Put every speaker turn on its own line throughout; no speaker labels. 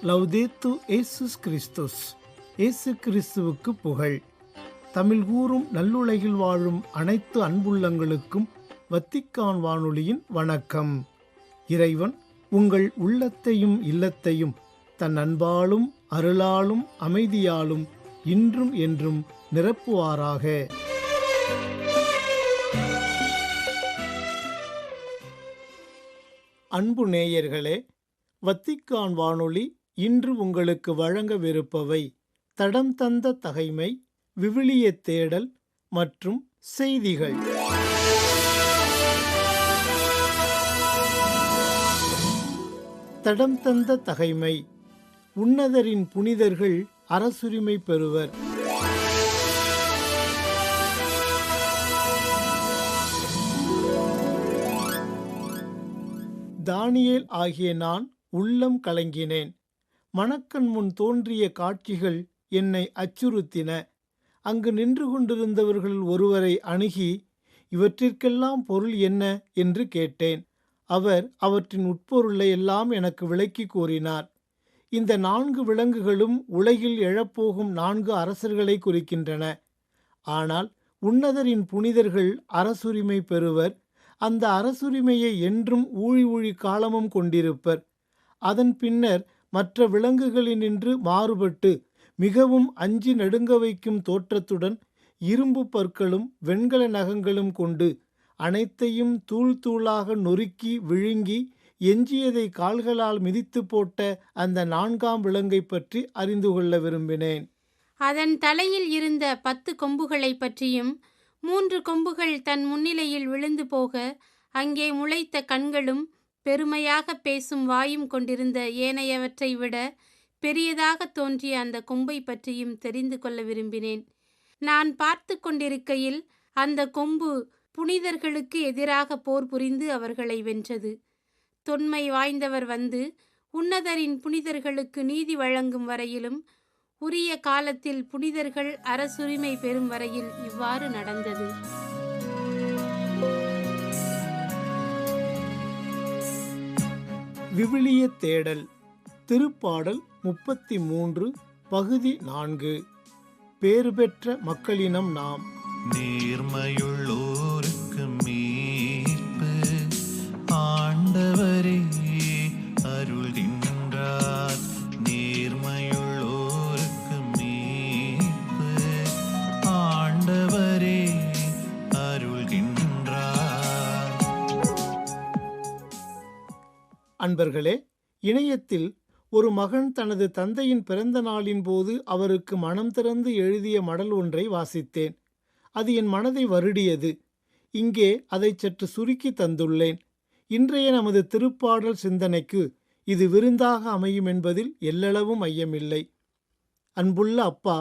லவ்தேத்து இயேசுஸ் கிறிஸ்துஸ். இயேசு கிறிஸ்துவுக்கு புகழ். தமிழ் கூறும் நல்லுலகில் வாழும் அனைத்து அன்புள்ளங்களுக்கும் வத்திக்கான் வானொலியின் வணக்கம். இறைவன் உங்கள் உள்ளத்தையும் இல்லத்தையும் தன் அன்பாலும் அருளாலும் அமைதியாலும் இன்றும் என்றும் நிரப்புவாராக. அன்பு நேயர்களே, வத்திக்கான் வானொலி இன்று உங்களுக்கு வழங்கவிருப்பவை தடம் தந்த தகைமை, விவிலிய தேடல் மற்றும் செய்திகள். தடம் தந்த தகைமை. உன்னதரின் புனிதர்கள் அரசுரிமை பெறுவர். தானியேல் ஆகிய நான் உள்ளம் கலங்கினேன். மணக்கண் முன் தோன்றிய காட்சிகள் என்னை அச்சுறுத்தின. அங்கு நின்று கொண்டிருந்தவர்கள் ஒருவரை அணுகி, இவற்றிற்கெல்லாம் பொருள் என்ன என்று கேட்டேன். அவர் அவற்றின் உட்பொருளை எல்லாம் எனக்கு விளக்கி கூறினார். இந்த 4 விலங்குகளும் உலகில் எழப்போகும் 4 அரசர்களை குறிக்கின்றன. ஆனால் உன்னதரின் புனிதர்கள் அரசுரிமை பெறுவர். அந்த அரசுரிமையை என்றும் ஊழி காலமும் கொண்டிருப்பர். அதன் பின்னர் மற்ற விலங்குகளினின்று மாறுபட்டு மிகவும் அஞ்சி நடுங்க வைக்கும் தோற்றத்துடன் இரும்பு பற்களும் வெண்கல நகங்களும் கொண்டு அனைத்தையும் தூள் தூளாக நொறுக்கி விழுங்கி எஞ்சியதை கால்களால் மிதித்து போட்ட அந்த 4ஆம் விலங்கை பற்றி அறிந்து கொள்ள விரும்பினேன்.
அதன் தலையில் இருந்த 10 கொம்புகளை பற்றியும், 3 கொம்புகள் தன் முன்னிலையில் விழுந்து போக அங்கே முளைத்த கண்களும் பெருமையாக பேசும் வாயும் கொண்டிருந்த ஏனையவற்றை விட பெரியதாக தோன்றிய அந்த கொம்பை பற்றியும் தெரிந்து கொள்ள விரும்பினேன். நான் பார்த்து கொண்டிருக்கையில் அந்த கொம்பு புனிதர்களுக்கு எதிராக போர் புரிந்து அவர்களை வென்றது. தொன்மை வாய்ந்தவர் வந்து உன்னதரின் புனிதர்களுக்கு நீதி வழங்கும் வரையிலும் உரிய காலத்தில் புனிதர்கள் அரசுரிமை பெறும் வரையில் இவ்வாறு நடந்தது.
விவிலிய தேடல். திருப்பாடல் 33 பகுதி 4. பேறு பெற்ற மக்களினம் நாம்.
நேர்மையுள்ளோருக்கு மீட்பு ஆண்டவரே அருள்கின்றார். நேர்மையுள்ளோருக்கு மீட்பு ஆண்டவரே அருள்கின்றார்.
அன்பர்களே, இணையத்தில் ஒரு மகன் தனது தந்தையின் பிறந்த நாளின் போது அவருக்கு மனம் திறந்து எழுதிய மடல் ஒன்றை வாசித்தேன். அது என் மனதை வருடியது. இங்கே அதை சற்று சுருக்கி தந்துள்ளேன். இன்றைய நமது திருப்பாடல் சிந்தனைக்கு இது விருந்தாக அமையும் என்பதில் எல்லளவும் ஐயமில்லை. அன்புள்ள அப்பா,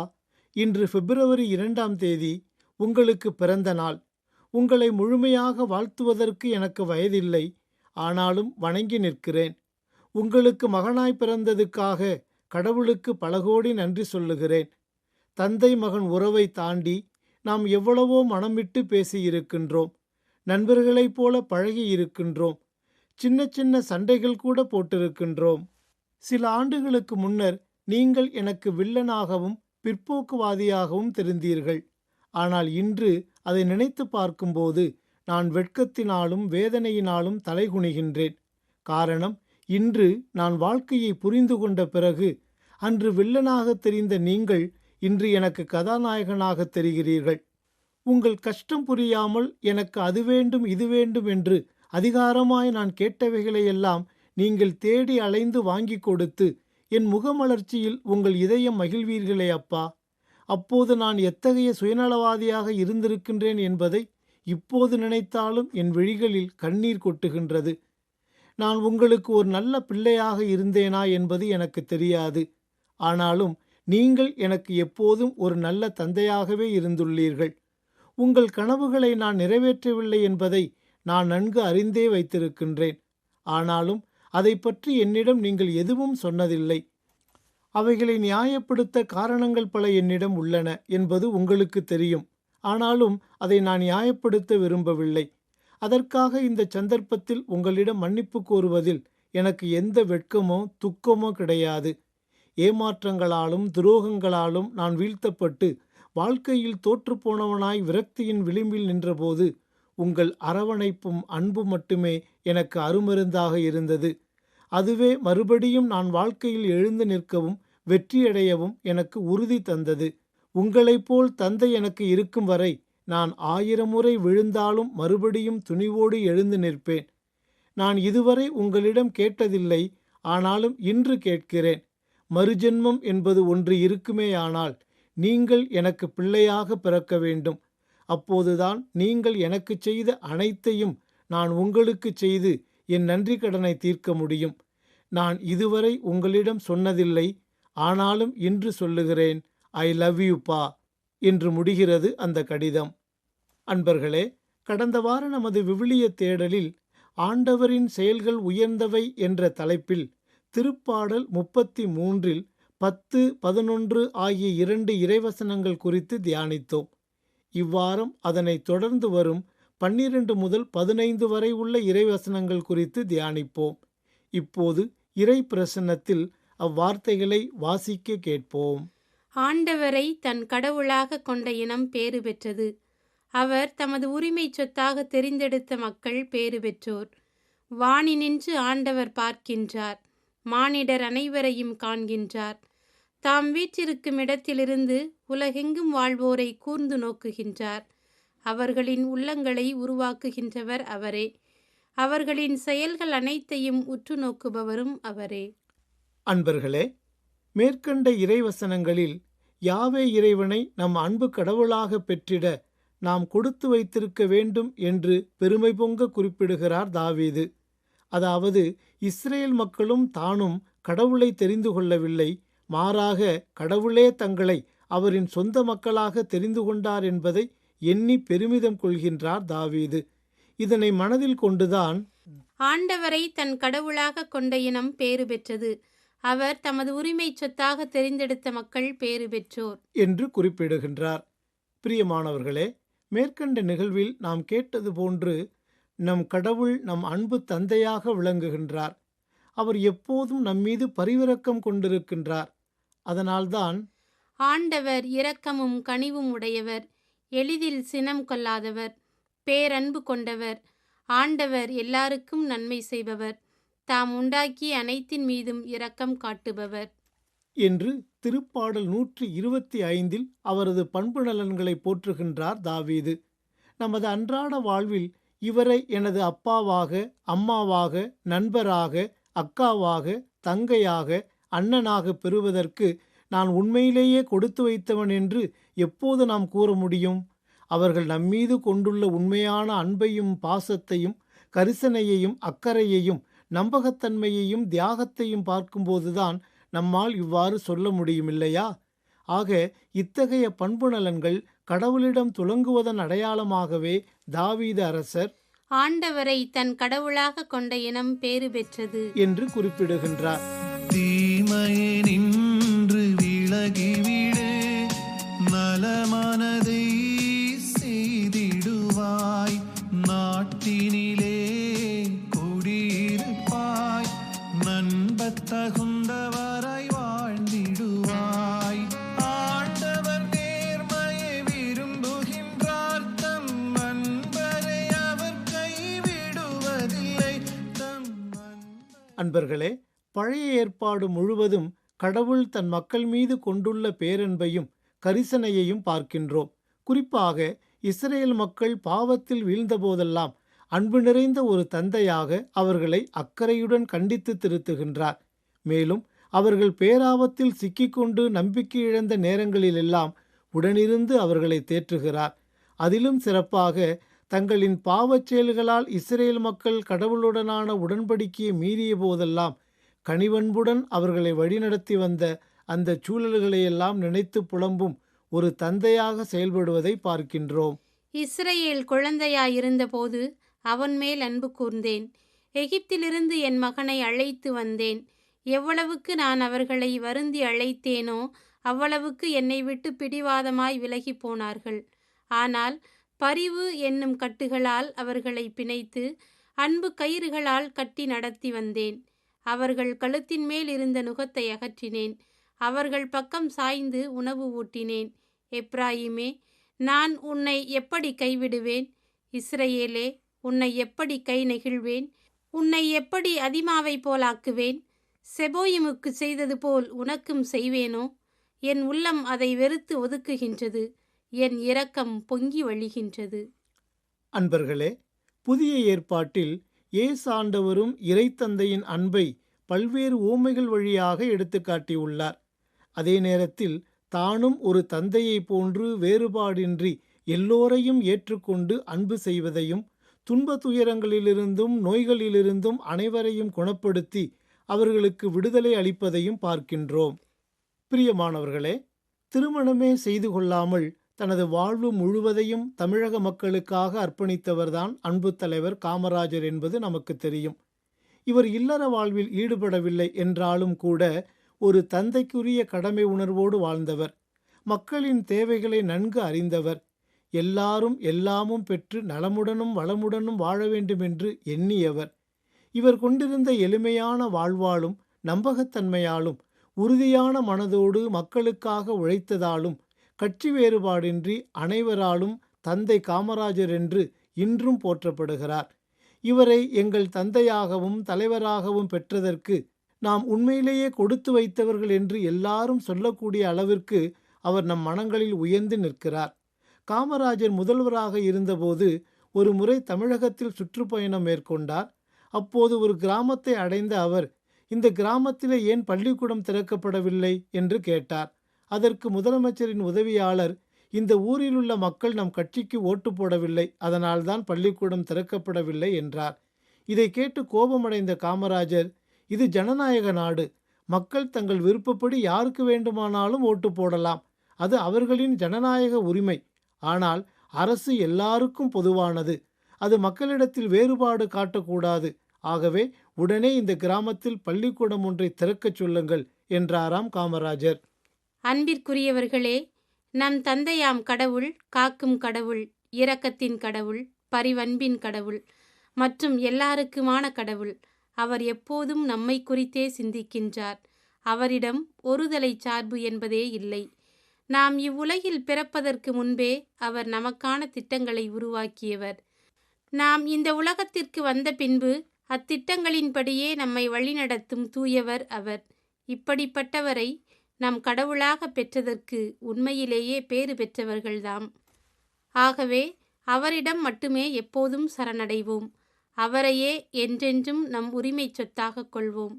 இன்று பிப்ரவரி 2ஆம் தேதி உங்களுக்கு பிறந்த நாள். உங்களை முழுமையாக வாழ்த்துவதற்கு எனக்கு வயதில்லை. ஆனாலும் வணங்கி நிற்கிறேன். உங்களுக்கு மகனாய் பிறந்ததுக்காக கடவுளுக்கு பல கோடி நன்றி சொல்லுகிறேன். தந்தை மகன் உறவை தாண்டி நாம் எவ்வளவோ மனம் விட்டு பேசியிருக்கின்றோம். நண்பர்களைப் போல பழகி இருக்கின்றோம். சின்ன சின்ன சண்டைகள் கூட போட்டிருக்கின்றோம். சில ஆண்டுகளுக்கு முன்னர் நீங்கள் எனக்கு வில்லனாகவும் பிற்போக்குவாதியாகவும் தெரிந்தீர்கள். ஆனால் இன்று அதை நினைத்து பார்க்கும்போது நான் வெட்கத்தினாலும் வேதனையினாலும் தலைகுனிகின்றேன். காரணம், இன்று நான் வாழ்க்கையை புரிந்து கொண்ட பிறகு அன்று வில்லனாக தெரிந்த நீங்கள் இன்று எனக்கு கதாநாயகனாக தெரிகிறீர்கள். உங்கள் கஷ்டம் புரியாமல் எனக்கு அது வேண்டும் இது வேண்டும் என்று அதிகாரமாய் நான் கேட்டவைகளையெல்லாம் நீங்கள் தேடி அலைந்து வாங்கி கொடுத்து என் முகமலர்ச்சியில் உங்கள் இதயம் மகிழ்வீர்களே அப்பா. அப்போது நான் எத்தகைய சுயநலவாதியாக இருந்திருக்கின்றேன் என்பதை இப்போது நினைத்தாலும் என் விழிகளில் கண்ணீர் கொட்டுகின்றது. நான் உங்களுக்கு ஒரு நல்ல பிள்ளையாக இருந்தேனா என்பது எனக்கு தெரியாது. ஆனாலும் நீங்கள் எனக்கு எப்போதும் ஒரு நல்ல தந்தையாகவே இருந்துள்ளீர்கள். உங்கள் கனவுகளை நான் நிறைவேற்றவில்லை என்பதை நான் நன்கு அறிந்தே வைத்திருக்கின்றேன். ஆனாலும் அதை பற்றி என்னிடம் நீங்கள் எதுவும் சொன்னதில்லை. அவைகளை நியாயப்படுத்த காரணங்கள் பல என்னிடம் உள்ளன என்பது உங்களுக்கு தெரியும். ஆனாலும் அதை நான் நியாயப்படுத்த விரும்பவில்லை. அதற்காக இந்த சந்தர்ப்பத்தில் உங்களிடம் மன்னிப்பு கோருவதில் எனக்கு எந்த வெட்கமோ துக்கமோ கிடையாது. ஏமாற்றங்களாலும் துரோகங்களாலும் நான் வீழ்த்தப்பட்டு வாழ்க்கையில் தோற்றுப்போனவனாய் விரக்தியின் விளிம்பில் நின்றபோது உங்கள் அரவணைப்பும் அன்பு மட்டுமே எனக்கு அருமருந்தாக இருந்தது. அதுவே மறுபடியும் நான் வாழ்க்கையில் எழுந்து நிற்கவும் வெற்றியடையவும் எனக்கு உறுதி தந்தது. உங்களைப் போல் தந்தை எனக்கு இருக்கும் வரை நான் 1000 முறை விழுந்தாலும் மறுபடியும் துணிவோடு எழுந்து நிற்பேன். நான் இதுவரை உங்களிடம் கேட்டதில்லை, ஆனாலும் இன்று கேட்கிறேன். மறுஜென்மம் என்பது ஒன்று இருக்குமேயானால் நீங்கள் எனக்கு பிள்ளையாக பிறக்க வேண்டும். அப்போதுதான் நீங்கள் எனக்கு செய்த அனைத்தையும் நான் உங்களுக்கு செய்து என் நன்றி கடனை தீர்க்க முடியும். நான் இதுவரை உங்களிடம் சொன்னதில்லை, ஆனாலும் இன்று சொல்லுகிறேன். ஐ லவ் யூ பா என்று முடிகிறது அந்த கடிதம். அன்பர்களே, கடந்த வார நமது விவிலிய தேடலில் ஆண்டவரின் செயல்கள் உயர்ந்தவை என்ற தலைப்பில் திருப்பாடல் 33 10, 11 ஆகிய 2 இறைவசனங்கள் குறித்து தியானித்தோம். இவ்வாரம் அதனை தொடர்ந்து வரும் 12 முதல் 15 வரை உள்ள இறைவசனங்கள் குறித்து தியானிப்போம். இப்போது இறை பிரசன்னத்தில் அவ்வார்த்தைகளை வாசிக்க கேட்போம்.
ஆண்டவரை தன் கடவுளாக கொண்ட இனம் பேறு பெற்றது. அவர் தமது உரிமை சொத்தாக தெரிந்தெடுத்த மக்கள் பேறு பெற்றோர். வானினின்று ஆண்டவர் பார்க்கின்றார், மானிடர் அனைவரையும் காண்கின்றார். தாம் வீற்றிருக்கும் இடத்திலிருந்து உலகெங்கும் வாழ்வோரை கூர்ந்து நோக்குகின்றார். அவர்களின் உள்ளங்களை உருவாக்குகின்றவர் அவரே. அவர்களின் செயல்கள் அனைத்தையும் உற்று நோக்குபவரும் அவரே.
அன்பர்களே, மேற்கண்ட இறைவசனங்களில் யாவே இறைவனை நம் அன்பு கடவுளாக பெற்றிட நாம் கொடுத்து வைத்திருக்க வேண்டும் என்று பெருமை பொங்க குறிப்பிடுகிறார் தாவீது. அதாவது, இஸ்ரேல் மக்களும் தானும் கடவுளை தெரிந்து கொள்ளவில்லை, மாறாக கடவுளே தங்களை அவரின் சொந்த மக்களாக தெரிந்து கொண்டார் என்பதை எண்ணி பெருமிதம் கொள்கின்றார் தாவீது. இதனை மனதில் கொண்டுதான்
ஆண்டவரை தன் கடவுளாக கொண்ட இனம் பேறு பெற்றது. அவர் தமது உரிமை சொத்தாக தெரிந்தெடுத்த மக்கள் பேறு பெற்றோர்
என்று குறிப்பிடுகின்றார். பிரியமானவர்களே, மேற்கண்ட நிகழ்வில் நாம் கேட்டது போன்று நம் கடவுள் நம் அன்பு தந்தையாக விளங்குகின்றார். அவர் எப்போதும் நம்மீது பரிவிரக்கம் கொண்டிருக்கின்றார். அதனால்தான்
ஆண்டவர் இரக்கமும் கனிவும் உடையவர், எளிதில் சினம் கொள்ளாதவர், பேரன்பு கொண்டவர். ஆண்டவர் எல்லாருக்கும் நன்மை செய்பவர், தாம் உண்டாக்கிய அனைத்தின் மீதும் இரக்கம் காட்டுபவர்
என்று திருப்பாடல் 125 அவரது பண்பு நலன்களை போற்றுகின்றார் தாவீது. நமது அன்றாட வாழ்வில் இவரை எனது அப்பாவாக, அம்மாவாக, நண்பராக, அக்காவாக, தங்கையாக, அண்ணனாக பெறுவதற்கு நான் உண்மையிலேயே கொடுத்து வைத்தவன் என்று எப்போது நாம் கூற முடியும்? அவர்கள் நம்மீது கொண்டுள்ள உண்மையான அன்பையும் பாசத்தையும் கரிசனையையும் அக்கறையையும் நம்பகத்தன்மையையும் தியாகத்தையும் பார்க்கும்போதுதான் நம்மால் இவ்வாறு சொல்ல முடியுமில்லையா? ஆக இத்தகைய பண்பு நலன்கள் கடவுளிடம் துலங்குவதன் அடையாளமாகவே தாவீது அரசர்
ஆண்டவரை தன் கடவுளாக கொண்ட இனம் பேறு பெற்றது
என்று குறிப்பிடுகின்றார்.
தீமையை நின்று விலகிவிடு, நலமானதை செய்திடுவாய், நாட்டினிலே குடியிருப்பாய், நண்பத்தகுந்தவராய் வாழ்ந்திடுவாய். ஆண்டவர் நேர்மையை விரும்புகின்றார், தம் அன்பரை அவர் கைவிடுவதில்லை.
அன்பர்களே, பழைய ஏற்பாடு முழுவதும் கடவுள் தன் மக்கள் மீது கொண்டுள்ள பேரன்பையும் கரிசனையையும் பார்க்கின்றோம். குறிப்பாக இஸ்ரேல் மக்கள் பாவத்தில் வீழ்ந்தபோதெல்லாம் அன்பு நிறைந்த ஒரு தந்தையாக அவர்களை அக்கறையுடன் கண்டித்து திருத்துகின்றார். மேலும் அவர்கள் பேராபத்தில் சிக்கிக்கொண்டு நம்பிக்கை இழந்த நேரங்களிலெல்லாம் உடனிருந்து அவர்களை தேற்றுகிறார். அதிலும் சிறப்பாக தங்களின் பாவச் செயல்களால் இஸ்ரேல் மக்கள் கடவுளுடனான உடன்படிக்கையை மீறிய போதெல்லாம் கனிவன்புடன் அவர்களை வழிநடத்தி வந்த அந்த சூழல்களையெல்லாம் நினைத்து புலம்பும் ஒரு தந்தையாக செயல்படுவதை பார்க்கின்றோம்.
இஸ்ரவேல் குழந்தையாயிருந்தபோது அவன் மேல் அன்பு கூர்ந்தேன். எகிப்திலிருந்து என் மகனை அழைத்து வந்தேன். எவ்வளவுக்கு நான் அவர்களை வருந்தி அழைத்தேனோ அவ்வளவுக்கு என்னை விட்டு பிடிவாதமாய் விலகி போனார்கள். ஆனால் பரிவு என்னும் கட்டுகளால் அவர்களை பிணைத்து அன்பு கயிறுகளால் கட்டி நடத்தி வந்தேன். அவர்கள் கழுத்தின் மேல் இருந்த நுகத்தை அகற்றினேன். அவர்கள் பக்கம் சாய்ந்து உணவு ஊட்டினேன். எப்ராயிமே, நான் உன்னை எப்படி கைவிடுவேன்? இஸ்ரவேலே, உன்னை எப்படி கை நெகிழ்வேன்? உன்னை எப்படி அதிமாவை போலாக்குவேன்? செபோயிமுக்கு செய்தது போல் உனக்கும் செய்வேனோ? என் உள்ளம் அதை வெறுத்து ஒதுக்குகின்றது. என் இரக்கம் பொங்கி வழிகின்றது.
அன்பர்களே, புதிய ஏற்பாட்டில் இயேசு ஆண்டவரும் இறைத்தந்தையின் அன்பை பல்வேறு உவமைகள் வழியாக எடுத்துக்காட்டியுள்ளார். அதே நேரத்தில் தானும் ஒரு தந்தையைப் போன்று வேறுபாடின்றி எல்லோரையும் ஏற்றுக்கொண்டு அன்பு செய்வதையும், துன்ப துயரங்களிலிருந்தும் நோய்களிலிருந்தும் அனைவரையும் குணப்படுத்தி அவர்களுக்கு விடுதலை அளிப்பதையும் பார்க்கின்றோம். பிரியமானவர்களே, திருமணமே செய்து கொள்ளாமல் தனது வாழ்வு முழுவதையும் தமிழக மக்களுக்காக அர்ப்பணித்தவர்தான் அன்பு தலைவர் காமராஜர் என்பது நமக்கு தெரியும். இவர் இல்லற வாழ்வில் ஈடுபடவில்லை என்றாலும் கூட ஒரு தந்தைக்குரிய கடமை உணர்வோடு வாழ்ந்தவர். மக்களின் தேவைகளை நன்கு அறிந்தவர். எல்லாரும் எல்லாமும் பெற்று நலமுடனும் வளமுடனும் வாழ வேண்டும் என்று எண்ணியவர். இவர் கொண்டிருந்த எளிமையான வாழ்வாலும் நம்பகத்தன்மையாலும் உறுதியான மனதோடு மக்களுக்காக உழைத்ததாலும் கட்சி வேறுபாடின்றி அனைவராலும் தந்தை காமராஜர் என்று இன்றும் போற்றப்படுகிறார். இவரை எங்கள் தந்தையாகவும் தலைவராகவும் பெற்றதற்கு நாம் உண்மையிலேயே கொடுத்து வைத்தவர்கள் என்று எல்லாரும் சொல்லக்கூடிய அளவிற்கு அவர் நம் மனங்களில் உயர்ந்து நிற்கிறார். காமராஜர் முதல்வராக இருந்தபோது ஒரு முறை தமிழகத்தில் சுற்றுப்பயணம் மேற்கொண்டார். அப்போது ஒரு கிராமத்தை அடைந்த அவர், இந்த கிராமத்திலே ஏன் பள்ளிக்கூடம் திறக்கப்படவில்லை என்று கேட்டார். அதற்கு முதலமைச்சரின் உதவியாளர், இந்த ஊரில் உள்ள மக்கள் நம் கட்சிக்கு ஓட்டு போடவில்லை, அதனால்தான் பள்ளிக்கூடம் திறக்கப்படவில்லை என்றார். இதை கேட்டு கோபமடைந்த காமராஜர், இது ஜனநாயக நாடு, மக்கள் தங்கள் விருப்பப்படி யாருக்கு வேண்டுமானாலும் ஓட்டு போடலாம், அது அவர்களின் ஜனநாயக உரிமை. ஆனால் அரசு எல்லாருக்கும் பொதுவானது, அது மக்களிடத்தில் வேறுபாடு காட்டக்கூடாது. ஆகவே உடனே இந்த கிராமத்தில் பள்ளிக்கூடம் ஒன்றை திறக்கச் சொல்லுங்கள் என்றாராம் காமராஜர்.
அன்பிற்குரியவர்களே, நம் தந்தையாம் கடவுள் காக்கும் கடவுள், இரக்கத்தின் கடவுள், பரிவன்பின் கடவுள் மற்றும் எல்லாருக்குமான கடவுள். அவர் எப்போதும் நம்மை குறித்தே சிந்திக்கின்றார். அவரிடம் ஒருதலை சார்பு என்பதே இல்லை. நாம் இவ்வுலகில் பிறப்பதற்கு முன்பே அவர் நமக்கான திட்டங்களை உருவாக்கியவர். நாம் இந்த உலகத்திற்கு வந்த பின்பு அத்திட்டங்களின்படியே நம்மை வழிநடத்தும் தூயவர் அவர். இப்படிப்பட்டவரை நம் கடவுளாக பெற்றதற்கு உண்மையிலேயே பேறு பெற்றவர்கள்தாம். ஆகவே அவரிடம் மட்டுமே எப்போதும் சரணடைவோம். அவரையே என்றென்றும் நம் உரிமை சொத்தாக கொள்வோம்.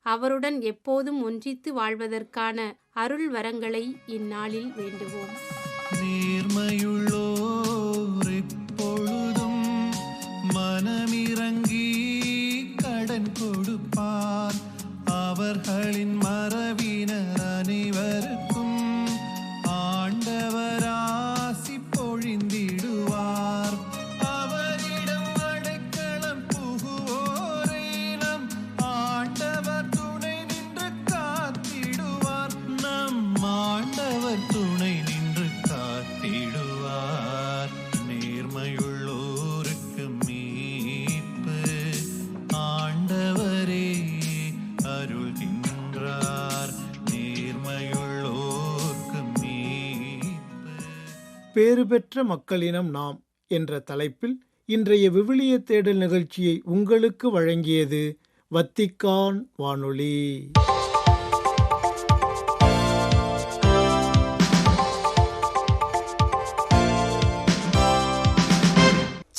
அவருடன் எப்போதும் ஒன்றித்து வாழ்வதற்கான அருள் வரங்களை இந்நாளில் வேண்டுவோம்.
நேர்மையுள்ளோர் எப்பொழுதும் மனமிறங்கி கடன் கொடுப்பார். அவர்களின் மரபினர் அனைவருக்கும் ஆண்டவர் ஆசி பொழிந்திடுவார். அவரிடம் அடைக்கலம் புகுவோரை நம் ஆண்டவர் துணை நின்று காத்திடுவார். நம் ஆண்டவர் துணை நின்று காத்திடுவார். நேர்மையுள்ளோருக்கு மீட்பு ஆண்டவரே அருள்கின்றார். நேர்மையுள்ளோருக்கு மீட்பு.
பேறு பெற்ற மக்களினம் நாம் என்ற தலைப்பில் இன்றைய விவிலிய தேடல் நிகழ்ச்சியை உங்களுக்கு வழங்கியது வத்திக்கான் வானொலி.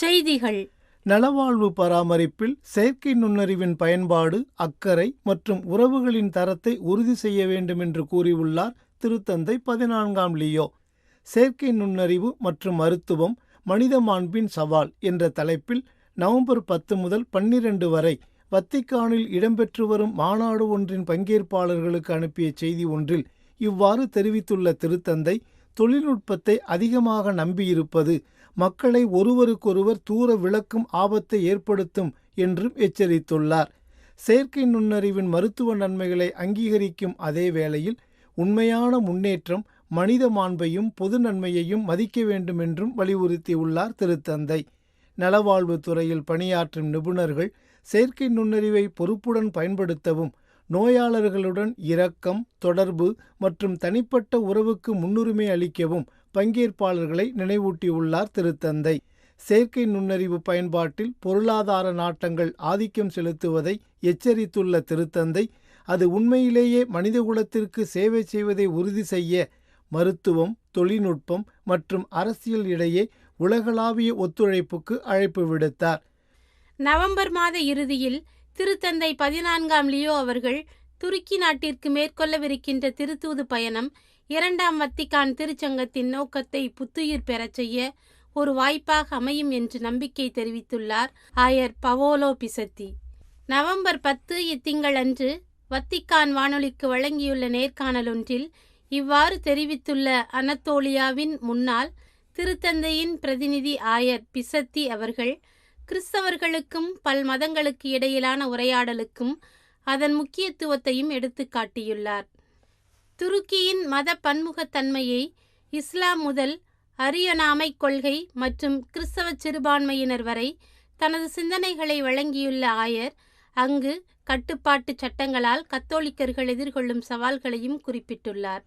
செய்திகள்.
நலவாழ்வு பராமரிப்பில் செயற்கை நுண்ணறிவின் பயன்பாடு, அக்கறை மற்றும் உறவுகளின் தரத்தை உறுதி செய்ய வேண்டும் என்று கூறியுள்ளார் திருத்தந்தை 14ஆம் லியோ. செயற்கை நுண்ணறிவு மற்றும் மருத்துவம், மனித மாண்பின் சவால் என்ற தலைப்பில் நவம்பர் 10 முதல் 12 வரை வத்திக்கானில் இடம்பெற்று வரும் மாநாடு ஒன்றின் பங்கேற்பாளர்களுக்கு அனுப்பிய செய்தி ஒன்றில் இவ்வாறு தெரிவித்துள்ள திருத்தந்தை, தொழில்நுட்பத்தை அதிகமாக நம்பியிருப்பது மக்களை ஒருவருக்கொருவர் தூர விலக்கும் ஆபத்தை ஏற்படுத்தும் என்றும் எச்சரித்துள்ளார். செயற்கை நுண்ணறிவின் மருத்துவ நன்மைகளை அங்கீகரிக்கும் அதே வேளையில் உண்மையான முன்னேற்றம் மனித மாண்பையும் பொது நன்மையையும் மதிக்க வேண்டும் என்றும் வலியுறுத்தியுள்ளார் திருத்தந்தை. நலவாழ்வு துறையில் பணியாற்றும் நிபுணர்கள் செயற்கை நுண்ணறிவை பொறுப்புடன் பயன்படுத்தவும், நோயாளர்களுடன் இரக்கம், தொடர்பு மற்றும் தனிப்பட்ட உறவுக்கு முன்னுரிமை அளிக்கவும் பங்கேற்பாளர்களை நினைவூட்டியுள்ளார் திருத்தந்தை. செயற்கை நுண்ணறிவு பயன்பாட்டில் பொருளாதார நாட்டங்கள் ஆதிக்கம் செலுத்துவதை எச்சரித்துள்ள திருத்தந்தை, அது உண்மையிலேயே மனிதகுலத்திற்கு சேவை செய்வதை உறுதி செய்ய மருத்துவம், தொழில்நுட்பம் மற்றும் அரசியல் இடையே உலகளாவிய ஒத்துழைப்புக்கு அழைப்பு விடுத்தார்.
நவம்பர் மாத இறுதியில் திருத்தந்தை 14ஆம் லியோ அவர்கள் துருக்கி நாட்டிற்கு மேற்கொள்ளவிருக்கின்ற திருத்தூது பயணம் 2ஆம் வத்திக்கான் திருச்சங்கத்தின் நோக்கத்தை புத்துயிர் பெறச் செய்ய ஒரு வாய்ப்பாக அமையும் என்று நம்பிக்கை தெரிவித்துள்ளார் ஆயர் பவோலோ பிசத்தி. நவம்பர் 10 இத்திங்களன்று வத்திக்கான் வானொலிக்கு வழங்கியுள்ள நேர்காணலொன்றில் இவ்வாறு தெரிவித்துள்ள அனத்தோலியாவின் முன்னாள் திருத்தந்தையின் பிரதிநிதி ஆயர் பிசத்தி அவர்கள், கிறிஸ்தவர்களுக்கும் பல் மதங்களுக்கு இடையிலான உரையாடலுக்கும் அதன் முக்கியத்துவத்தையும் எடுத்து காட்டியுள்ளார். துருக்கியின் மத பன்முகத்தன்மையை இஸ்லாம் முதல் அரியனாமை கொள்கை மற்றும் கிறிஸ்தவ சிறுபான்மையினர் வரை தனது சிந்தனைகளை வழங்கியுள்ள ஆயர் அங்கு கட்டுப்பாட்டு சட்டங்களால் கத்தோலிக்கர்கள் எதிர்கொள்ளும் சவால்களையும் குறிப்பிட்டுள்ளார்.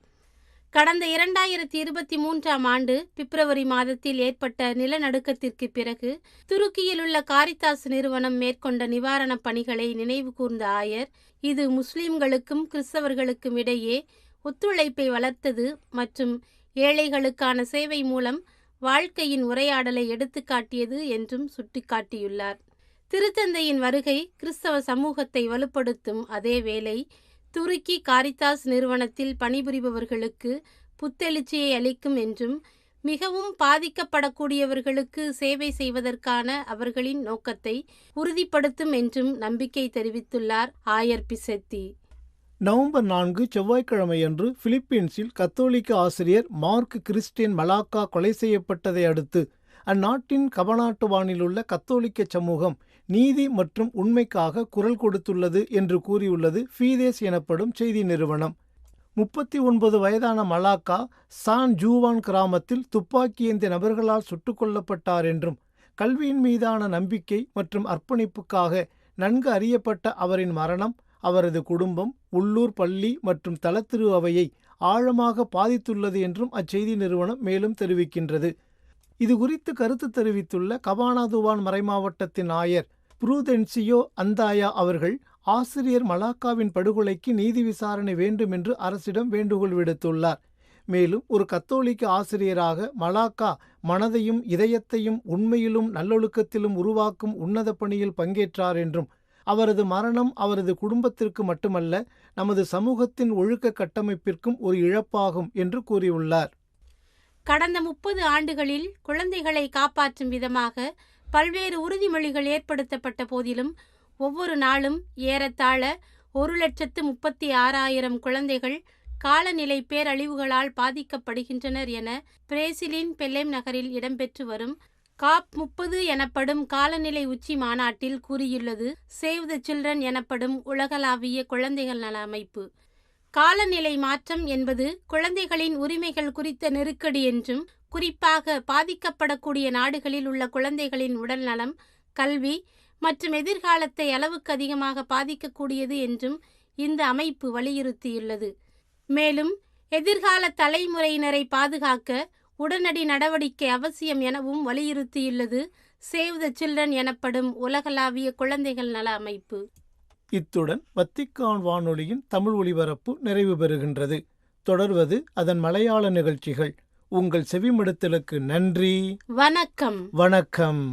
கடந்த 2023ஆம் ஆண்டு பிப்ரவரி மாதத்தில் ஏற்பட்ட நிலநடுக்கத்திற்கு பிறகு துருக்கியில் உள்ள காரித்தாஸ் நிறுவனம் மேற்கொண்ட நிவாரணப் பணிகளை நினைவு கூர்ந்த ஆயர், இது முஸ்லிம்களுக்கும் கிறிஸ்தவர்களுக்கும் இடையே ஒத்துழைப்பை வளர்த்தது மற்றும் ஏழைகளுக்கான சேவை மூலம் வாழ்க்கையின் உரையாடலை எடுத்துக்காட்டியது என்றும் சுட்டிக்காட்டியுள்ளார். திருத்தந்தையின் வருகை கிறிஸ்தவ சமூகத்தை வலுப்படுத்தும் அதேவேளை துருக்கி காரித்தாஸ் நிறுவனத்தில் பணிபுரிபவர்களுக்கு புத்தெழுச்சியை அளிக்கும் என்றும் மிகவும் பாதிக்கப்படக்கூடியவர்களுக்கு சேவை செய்வதற்கான அவர்களின் நோக்கத்தை உறுதிப்படுத்தும் என்றும் நம்பிக்கை தெரிவித்துள்ளார் ஆயர் பிசெத்தி.
நவம்பர் 4 செவ்வாய்க்கிழமையன்று பிலிப்பீன்ஸில் கத்தோலிக்க ஆசிரியர் மார்க் கிறிஸ்டியன் மலாக்கா கொலை செய்யப்பட்டதை அடுத்து அந்நாட்டின் கபனாட்டுவானிலுள்ள கத்தோலிக்க சமூகம் நீதி மற்றும் உண்மைக்காக குரல் கொடுத்துள்ளது என்று கூறியுள்ளது ஃபீதேஸ் எனப்படும் செய்தி நிறுவனம். 39 வயதான மலாக்கா சான் ஜூவான் கிராமத்தில் துப்பாக்கியேந்திய நபர்களால் சுட்டுக் கொல்லப்பட்டார் என்றும், கல்வியின் மீதான நம்பிக்கை மற்றும் அர்ப்பணிப்புக்காக நன்கு அறியப்பட்ட அவரின் மரணம் அவரது குடும்பம், உள்ளூர் பள்ளி மற்றும் தலத்திரு அவையை ஆழமாக பாதித்துள்ளது என்றும் அச்செய்தி நிறுவனம் மேலும் தெரிவிக்கின்றது. இது குறித்து கருத்து தெரிவித்துள்ள கபானாதுவான் மறைமாவட்டத்தின் ஆயர் புரூதென்சியோ அந்தாயா அவர்கள், ஆசிரியர் மலாக்காவின் படுகொலைக்கு நீதி விசாரணை வேண்டும் என்று அரசிடம் வேண்டுகோள் விடுத்துள்ளார். மேலும் ஒரு கத்தோலிக்க ஆசிரியராக மலாக்கா மனதையும் இதயத்தையும் உண்மையிலும் நல்லொழுக்கத்திலும் உருவாக்கும் உன்னத பணியில் பங்கேற்றார் என்றும், அவரது மரணம் அவரது குடும்பத்திற்கு மட்டுமல்ல, நமது சமூகத்தின் ஒழுக்க கட்டமைப்பிற்கும் ஒரு இழப்பாகும் என்று கூறியுள்ளார்.
கடந்த 30 ஆண்டுகளில் குழந்தைகளை காப்பாற்றும் விதமாக பல்வேறு உறுதிமொழிகள் ஏற்படுத்தப்பட்ட போதிலும் ஒவ்வொரு நாளும் ஏறத்தாழ 1,36,000 குழந்தைகள் காலநிலை பேரழிவுகளால் பாதிக்கப்படுகின்றனர் என பிரேசிலின் பெலேம் நகரில் இடம்பெற்று வரும் COP30 எனப்படும் காலநிலை உச்சி மாநாட்டில் கூறியுள்ளது சேவ் த சில்ட்ரன் எனப்படும் உலகளாவிய குழந்தைகள் நல அமைப்பு. காலநிலை மாற்றம் என்பது குழந்தைகளின் உரிமைகள் குறித்த நெருக்கடி என்றும், குறிப்பாக பாதிக்கப்படக்கூடிய நாடுகளில் உள்ள குழந்தைகளின் உடல் நலம், கல்வி மற்றும் எதிர்காலத்தை அளவுக்கு அதிகமாக பாதிக்கக்கூடியது என்றும் இந்த அமைப்பு வலியுறுத்தியுள்ளது. மேலும் எதிர்கால தலைமுறையினரை பாதுகாக்க உடனடி நடவடிக்கை அவசியம் எனவும் வலியுறுத்தியுள்ளது சேவ் த சில்ட்ரன் எனப்படும் உலகளாவிய குழந்தைகள் நல அமைப்பு.
இத்துடன் வத்திக்கான் வானொலியின் தமிழ் ஒலிபரப்பு நிறைவு பெறுகின்றது. தொடர்வது அதன் மலையாள நிகழ்ச்சிகள். உங்கள் செவிமடுத்தலுக்கு நன்றி.
வணக்கம்.
வணக்கம்.